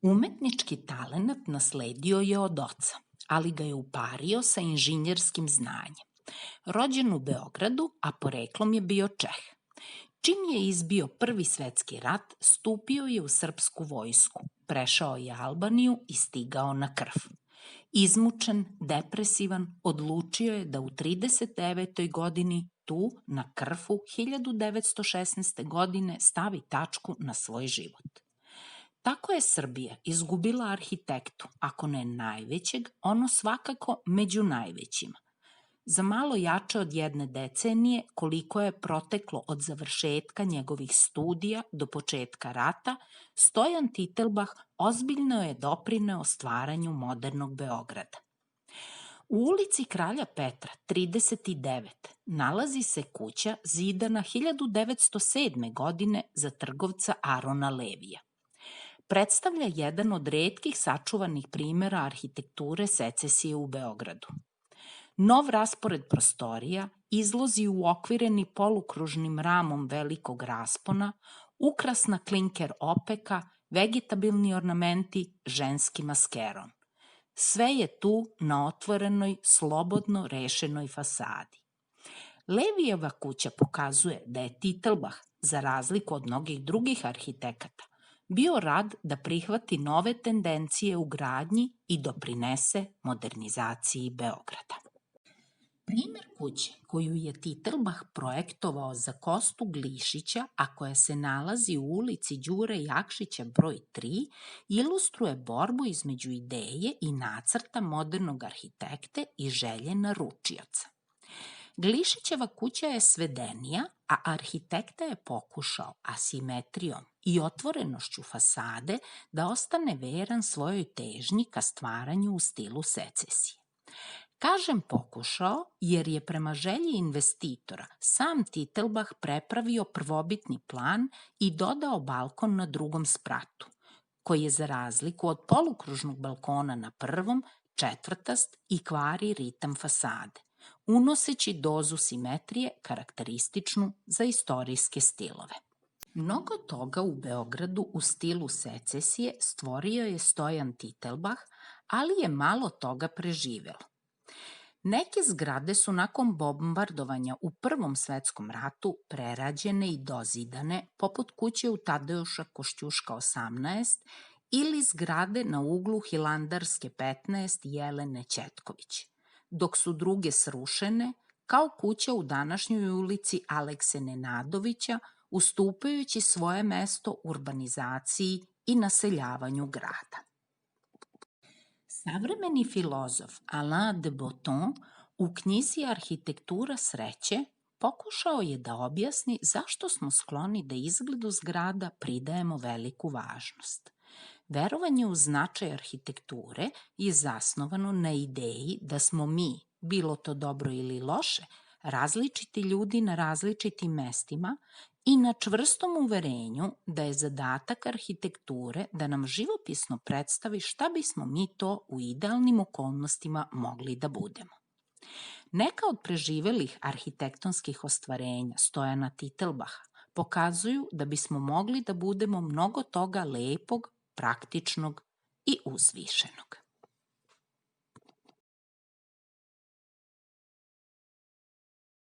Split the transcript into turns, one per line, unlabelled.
Umetnički talenat nasledio je od oca, ali ga je upario sa inženjerskim znanjem. Rođen u Beogradu, a poreklom je bio Čeh. Čim je izbio Prvi svetski rat, stupio je u srpsku vojsku, prešao je Albaniju i stigao na Krf. Izmučen, depresivan, odlučio je da u 39. godini tu, na Krfu, 1916. godine stavi tačku na svoj život. Tako je Srbija izgubila arhitektu, ako ne najvećeg, ono svakako među najvećima. Za malo jače od jedne decenije, koliko je proteklo od završetka njegovih studija do početka rata, Stojan Titelbach ozbiljno je doprineo stvaranju modernog Beograda. U ulici Kralja Petra 39 nalazi se kuća zidana 1907. godine za trgovca Arona Levija. Predstavlja jedan od retkih sačuvanih primera arhitekture secesije u Beogradu. Nov raspored prostorija, izlozi uokvireni polukružnim ramom velikog raspona, ukrasna klinker opeka, vegetabilni ornamenti, ženski maskeron. Sve je tu na otvorenoj, slobodno rešenoj fasadi. Levijeva kuća pokazuje da je Titelbach, za razliku od mnogih drugih arhitekata, bio rad da prihvati nove tendencije u gradnji i doprinese modernizaciji Beograda. Primer kuće koju je Titelbach projektovao za Kostu Glišića, a koja se nalazi u ulici Đure Jakšića broj 3, ilustruje borbu između ideje i nacrta modernog arhitekte i želje naručioca. Glišićeva kuća je svedenija, a arhitekta je pokušao asimetrijom i otvorenošću fasade da ostane veran svojoj težnji ka stvaranju u stilu secesije. Kažem pokušao jer je prema želji investitora sam Titelbach prepravio prvobitni plan i dodao balkon na drugom spratu, koji je za razliku od polukružnog balkona na prvom četvrtast i kvari ritam fasade, unoseći dozu simetrije karakterističnu za istorijske stilove. Mnogo toga u Beogradu u stilu secesije stvorio je Stojan Titelbach, ali je malo toga preživelo. Neke zgrade su nakon bombardovanja u Prvom svetskom ratu prerađene i dozidane, poput kuće u Tadeuša Košćuška 18 ili zgrade na uglu Hilandarske 15 Jelene Ćetković, dok su druge srušene, kao kuća u današnjoj ulici Alekse Nenadovića, ustupajući svoje mesto urbanizaciji i naseljavanju grada. Savremeni filozof Alain de Botton u knjizi Arhitektura sreće pokušao je da objasni zašto smo skloni da izgledu zgrada pridajemo veliku važnost. Verovanje u značaj arhitekture je zasnovano na ideji da smo mi, bilo to dobro ili loše, različiti ljudi na različitim mestima i na čvrstom uverenju da je zadatak arhitekture da nam živopisno predstavi šta bismo mi to u idealnim okolnostima mogli da budemo. Neka od preživelih arhitektonskih ostvarenja Stojana Titelbacha pokazuju da bismo mogli da budemo mnogo toga lepog, praktičnog i uzvišenog.